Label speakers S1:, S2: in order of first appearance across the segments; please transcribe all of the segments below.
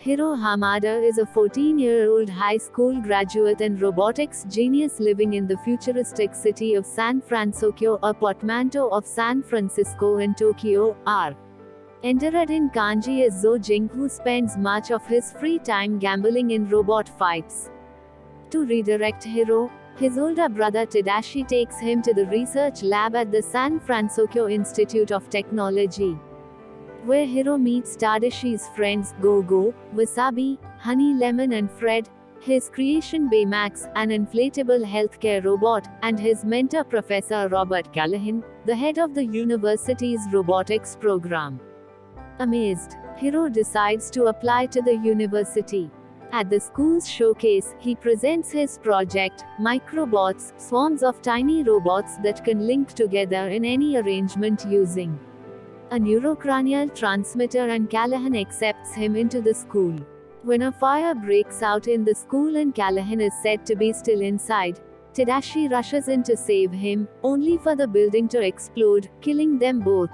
S1: Hiro Hamada is a 14-year-old high school graduate and robotics genius living in the futuristic city of San Francisco, a portmanteau of San Francisco and Tokyo, R. Entered in kanji is Zo Jing, who spends much of his free time gambling in robot fights. To redirect Hiro, his older brother Tadashi takes him to the research lab at the San Francisco Institute of Technology, where Hiro meets Tadashi's friends Go-Go, Wasabi, Honey Lemon and Fred, his creation Baymax, an inflatable healthcare robot, and his mentor Professor Robert Callahan, the head of the university's robotics program. Amazed, Hiro decides to apply to the university. At the school's showcase, he presents his project, Microbots, swarms of tiny robots that can link together in any arrangement using a neurocranial transmitter, and Callahan accepts him into the school. When a fire breaks out in the school and Callahan is said to be still inside, Tadashi rushes in to save him, only for the building to explode, killing them both.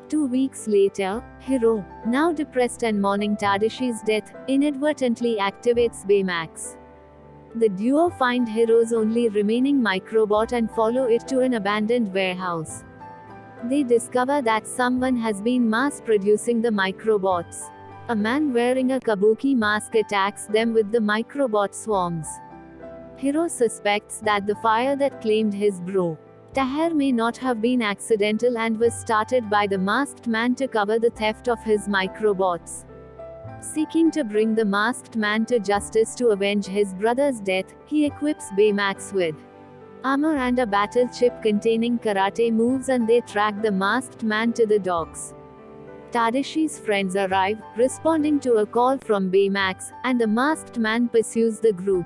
S1: 2 weeks later, Hiro, now depressed and mourning Tadashi's death, inadvertently activates Baymax. The duo find Hiro's only remaining microbot and follow it to an abandoned warehouse. They discover that someone has been mass-producing the microbots. A man wearing a kabuki mask attacks them with the microbot swarms. Hiro suspects that the fire that claimed his bro, Tahir, may not have been accidental and was started by the masked man to cover the theft of his microbots. Seeking to bring the masked man to justice to avenge his brother's death, he equips Baymax with armor and a battle chip containing karate moves, and they track the masked man to the docks. Tadashi's friends arrive, responding to a call from Baymax, and the masked man pursues the group.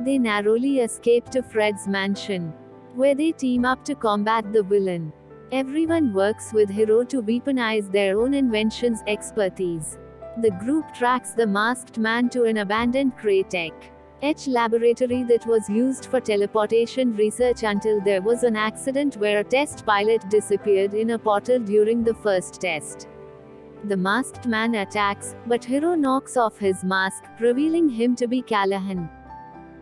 S1: They narrowly escape to Fred's mansion, where they team up to combat the villain. Everyone works with Hiro to weaponize their own invention's expertise. The group tracks the masked man to an abandoned Crytek laboratory that was used for teleportation research until there was an accident where a test pilot disappeared in a portal during the first test. The masked man attacks, but Hiro knocks off his mask, revealing him to be Callahan,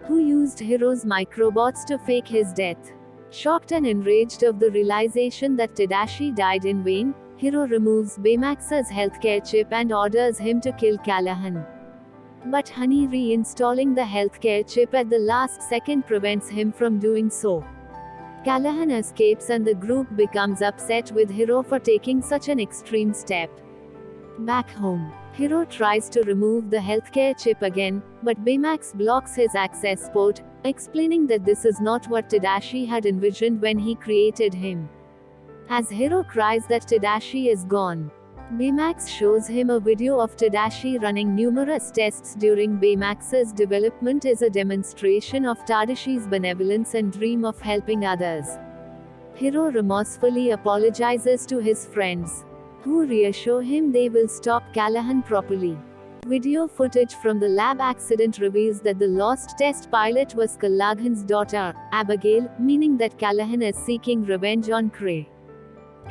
S1: who used Hiro's microbots to fake his death. Shocked and enraged of the realization that Tadashi died in vain, Hiro removes Baymax's healthcare chip and orders him to kill Callahan. But Honey reinstalling the healthcare chip at the last second prevents him from doing so. Callahan escapes and the group becomes upset with Hiro for taking such an extreme step. Back home, Hiro tries to remove the healthcare chip again, but Baymax blocks his access port, explaining that this is not what Tadashi had envisioned when he created him. As Hiro cries that Tadashi is gone, Baymax shows him a video of Tadashi running numerous tests during Baymax's development as a demonstration of Tadashi's benevolence and dream of helping others. Hiro remorsefully apologizes to his friends, who reassure him they will stop Callahan properly. Video footage from the lab accident reveals that the lost test pilot was Callahan's daughter, Abigail, meaning that Callahan is seeking revenge on Cray.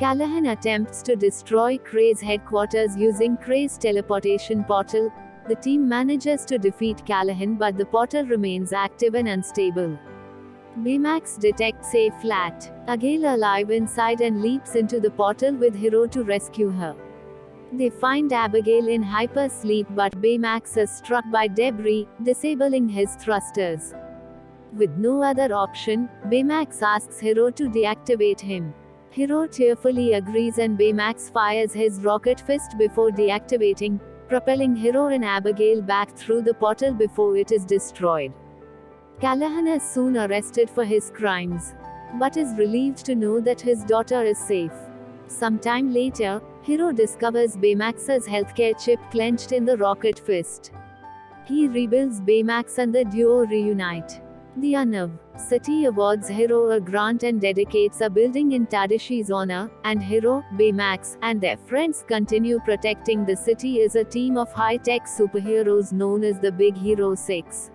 S1: Callahan attempts to destroy Cray's headquarters using Cray's teleportation portal. The team manages to defeat Callahan, but the portal remains active and unstable. Baymax detects a flat Abigail alive inside and leaps into the portal with Hiro to rescue her. They find Abigail in hypersleep, but Baymax is struck by debris, disabling his thrusters. With no other option, Baymax asks Hiro to deactivate him. Hiro tearfully agrees and Baymax fires his rocket fist before deactivating, propelling Hiro and Abigail back through the portal before it is destroyed. Callahan is soon arrested for his crimes, but is relieved to know that his daughter is safe. Sometime later, Hiro discovers Baymax's healthcare chip clenched in the rocket fist. He rebuilds Baymax and the duo reunite. The University awards Hiro a grant and dedicates a building in Tadashi's honor, and Hiro, Baymax, and their friends continue protecting the city as a team of high-tech superheroes known as the Big Hero 6.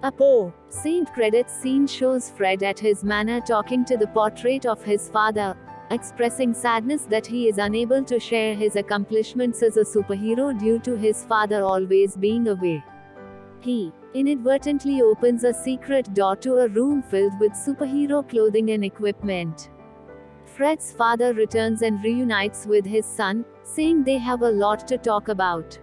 S1: A post-credits scene shows Fred at his manor talking to the portrait of his father, expressing sadness that he is unable to share his accomplishments as a superhero due to his father always being away. He inadvertently opens a secret door to a room filled with superhero clothing and equipment. Fred's father returns and reunites with his son, saying they have a lot to talk about.